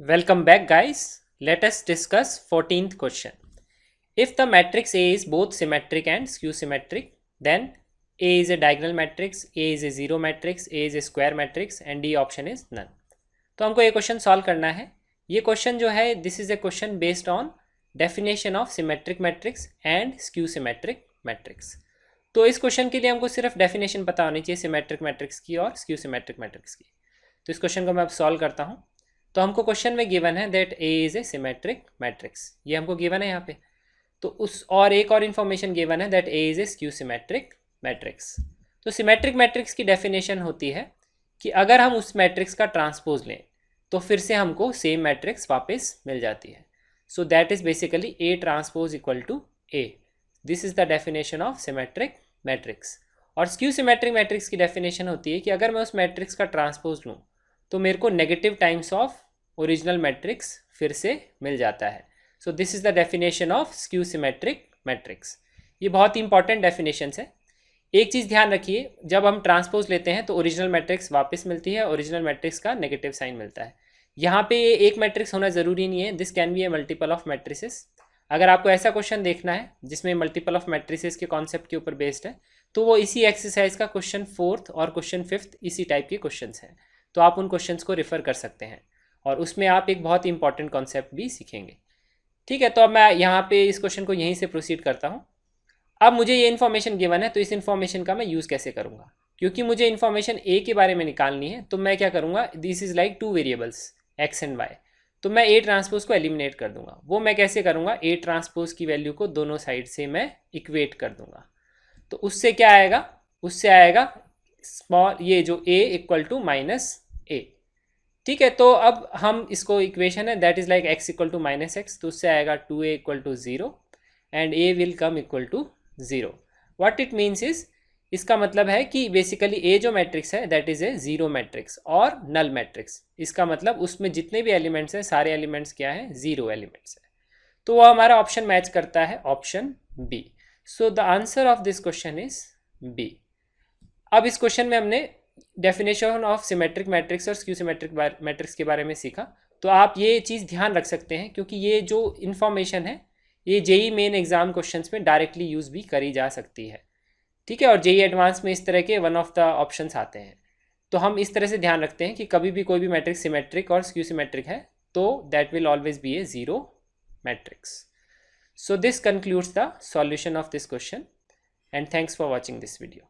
Welcome back, guys. Let us discuss 14th question. If the matrix A is both symmetric and skew symmetric, then A is a diagonal matrix, A is a zero matrix, A is a square matrix and D option is none. तो हमको ये question solve करना है. ये question जो है this is a question based on definition of symmetric matrix and skew symmetric matrix. तो इस क्वेश्चन के लिए हमको सिर्फ डेफिनेशन पता होनी चाहिए सिमेट्रिक मैट्रिक्स की और स्क्यू सिमेट्रिक मैट्रिक्स की. तो इस क्वेश्चन को मैं अब सॉल्व करता हूँ. तो हमको क्वेश्चन में गिवन है that A is a symmetric matrix, ये हमको गिवन है यहाँ पे. तो उस और एक और इन्फॉर्मेशन गिवन है that A is A skew symmetric matrix. तो सिमेट्रिक मैट्रिक्स की डेफिनेशन होती है कि अगर हम उस मैट्रिक्स का ट्रांसपोज लें तो फिर से हमको सेम मैट्रिक्स वापस मिल जाती है. So that is basically A transpose equal to A. This is the definition of symmetric matrix. और स्क्यू सिमेट्रिक मैट्रिक्स की डेफिनेशन होती है कि अगर मैं उस मैट्रिक्स का ट्रांसपोज लूँ तो मेरे को negative times of original matrix फिर से मिल जाता है. So this is the definition of skew symmetric matrix. ये बहुत ही इंपॉर्टेंट डेफिनेशंस है. एक चीज़ ध्यान रखिए, जब हम ट्रांसपोज लेते हैं तो ओरिजिनल मैट्रिक्स वापस मिलती है, ओरिजिनल मैट्रिक्स का नेगेटिव साइन मिलता है. यहाँ पे एक मैट्रिक्स होना ज़रूरी नहीं है, this can be A multiple of matrices. अगर आपको ऐसा क्वेश्चन देखना है जिसमें मल्टीपल ऑफ मैट्रिसेस के कॉन्सेप्ट के ऊपर बेस्ड है तो वो इसी एक्सरसाइज का क्वेश्चन 4th और क्वेश्चन 5th इसी टाइप के क्वेश्चन हैं. तो आप उन क्वेश्चंस को रेफर कर सकते हैं और उसमें आप एक बहुत ही इंपॉर्टेंट कॉन्सेप्ट भी सीखेंगे. ठीक है, तो अब मैं यहाँ पे इस क्वेश्चन को यहीं से प्रोसीड करता हूँ. अब मुझे ये इन्फॉर्मेशन गिवन है तो इस इन्फॉर्मेशन का मैं यूज़ कैसे करूँगा, क्योंकि मुझे इन्फॉर्मेशन ए के बारे में निकालनी है. तो मैं क्या करूँगा, this is like two variables x and y. तो मैं ए ट्रांसपोज को एलिमिनेट कर दूंगा. वो मैं कैसे करूँगा, ए ट्रांसपोज की वैल्यू को दोनों साइड से मैं इक्वेट कर दूंगा. तो उससे क्या आएगा, उससे आएगा स्मॉल ये जो A equal to minus A. ठीक है, तो अब हम इसको इक्वेशन है that is like x equal to minus x, तो उससे आएगा 2a इक्वल to 0 and a will come equal to 0. What it means is, इसका मतलब है कि बेसिकली a जो मैट्रिक्स है that is a zero matrix और नल मैट्रिक्स. इसका मतलब उसमें जितने भी एलिमेंट्स हैं सारे एलिमेंट्स क्या हैं, जीरो एलिमेंट्स है. तो वो हमारा ऑप्शन मैच करता है option B. So the answer of this question is B. अब इस क्वेश्चन में हमने डेफिनेशन ऑफ सिमेट्रिक मैट्रिक्स और स्क्यू सिमेट्रिक मैट्रिक्स के बारे में सीखा. तो आप ये चीज़ ध्यान रख सकते हैं क्योंकि ये जो इन्फॉर्मेशन है ये जेई मेन एग्जाम क्वेश्चंस में डायरेक्टली यूज़ भी करी जा सकती है. ठीक है, और जेई एडवांस में इस तरह के वन ऑफ द ऑप्शंस आते हैं. तो हम इस तरह से ध्यान रखते हैं कि कभी भी कोई भी मैट्रिक्स सिमेट्रिक और स्क्यू सिमेट्रिक है तो that will always be A zero matrix. So this concludes the solution of this question and thanks for watching this video.